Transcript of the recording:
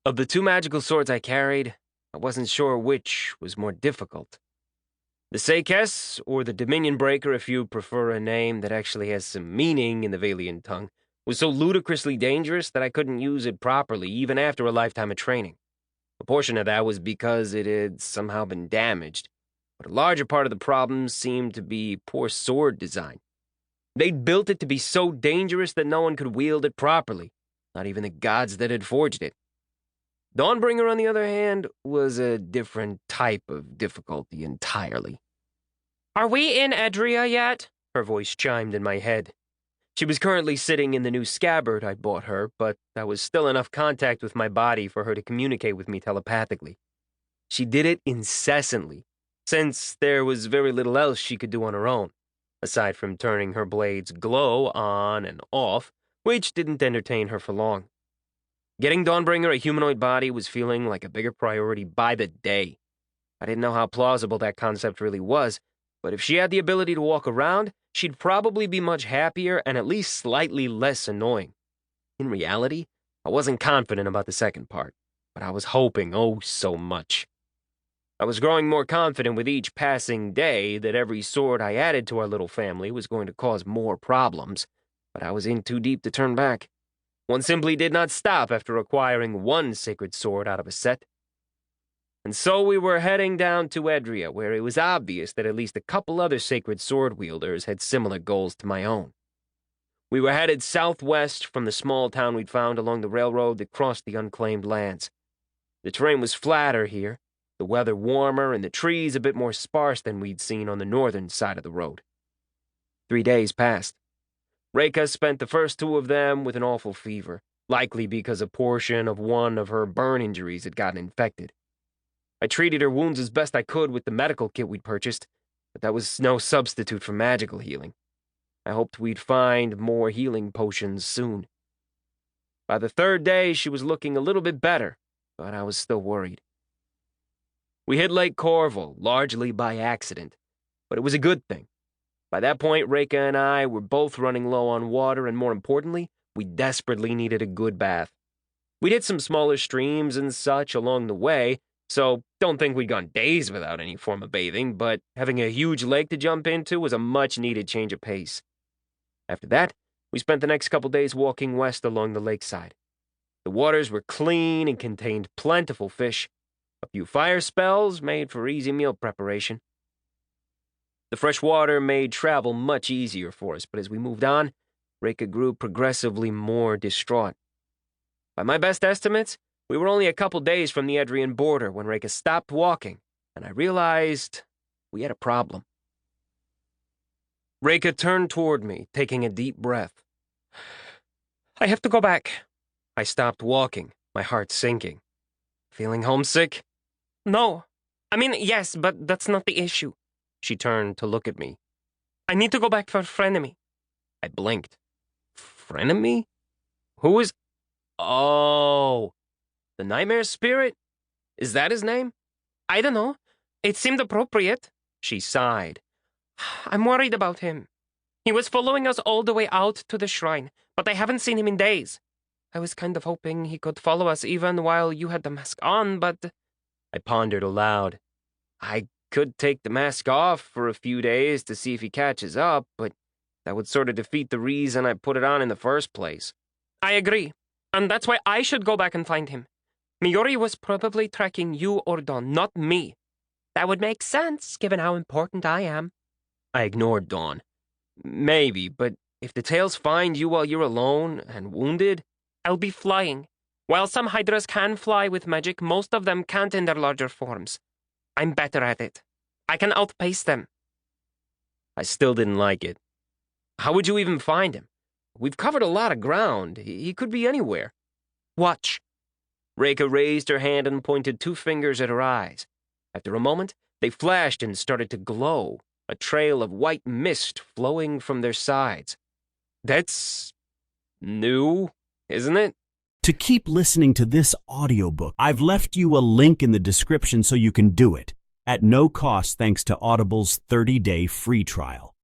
Of the two magical swords I carried, I wasn't sure which was more difficult. The Seikes, or the Dominion Breaker if you prefer a name that actually has some meaning in the Valian tongue, was so ludicrously dangerous that I couldn't use it properly even after a lifetime of training. A portion of that was because it had somehow been damaged, but a larger part of the problem seemed to be poor sword design. They'd built it to be so dangerous that no one could wield it properly, not even the gods that had forged it. Dawnbringer, on the other hand, was a different type of difficulty entirely. "Are we in Edria yet?" Her voice chimed in my head. She was currently sitting in the new scabbard I'd bought her, but that was still enough contact with my body for her to communicate with me telepathically. She did it incessantly, since there was very little else she could do on her own, aside from turning her blade's glow on and off, which didn't entertain her for long. Getting Dawnbringer a humanoid body was feeling like a bigger priority by the day. I didn't know how plausible that concept really was, but if she had the ability to walk around, she'd probably be much happier and at least slightly less annoying. In reality, I wasn't confident about the second part, but I was hoping oh so much. I was growing more confident with each passing day that every sword I added to our little family was going to cause more problems, but I was in too deep to turn back. One simply did not stop after acquiring one sacred sword out of a set. And so we were heading down to Edria, where it was obvious that at least a couple other sacred sword wielders had similar goals to my own. We were headed southwest from the small town we'd found along the railroad that crossed the unclaimed lands. The terrain was flatter here, the weather warmer, and the trees a bit more sparse than we'd seen on the northern side of the road. 3 days passed. Reka spent the first 2 of them with an awful fever, likely because a portion of one of her burn injuries had gotten infected. I treated her wounds as best I could with the medical kit we'd purchased, but that was no substitute for magical healing. I hoped we'd find more healing potions soon. By the 3rd day, she was looking a little bit better, but I was still worried. We hit Lake Corval, largely by accident, but it was a good thing. By that point, Reka and I were both running low on water, and more importantly, we desperately needed a good bath. We'd hit some smaller streams and such along the way, so don't think we'd gone days without any form of bathing, but having a huge lake to jump into was a much-needed change of pace. After that, we spent the next couple days walking west along the lakeside. The waters were clean and contained plentiful fish. A few fire spells made for easy meal preparation. The fresh water made travel much easier for us, but as we moved on, Reka grew progressively more distraught. By my best estimates, we were only a couple days from the Edrian border when Reka stopped walking, and I realized we had a problem. Reka turned toward me, taking a deep breath. "I have to go back." I stopped walking, my heart sinking. "Feeling homesick?" "No. I mean, yes, but that's not the issue." She turned to look at me. "I need to go back for Frenemy." I blinked. "Frenemy? Who is—" "Oh, the nightmare spirit? Is that his name?" "I don't know. It seemed appropriate." She sighed. "I'm worried about him. He was following us all the way out to the shrine, but I haven't seen him in days. I was kind of hoping he could follow us even while you had the mask on, but—" I pondered aloud. I could take the mask off for a few days to see if he catches up, but that would sort of defeat the reason I put it on in the first place. "I agree, and that's why I should go back and find him. Miori was probably tracking you or Dawn, not me." "That would make sense, given how important I am." I ignored Dawn. "Maybe, but if the Tails find you while you're alone and wounded—" "I'll be flying. While some hydras can fly with magic, most of them can't in their larger forms. I'm better at it. I can outpace them." I still didn't like it. How would you even find him? We've covered a lot of ground. He could be anywhere. "Watch." Reka raised her hand and pointed 2 fingers at her eyes. After a moment, they flashed and started to glow, a trail of white mist flowing from their sides. That's new, isn't it? To keep listening to this audiobook, I've left you a link in the description so you can do it, at no cost thanks to Audible's 30-day free trial.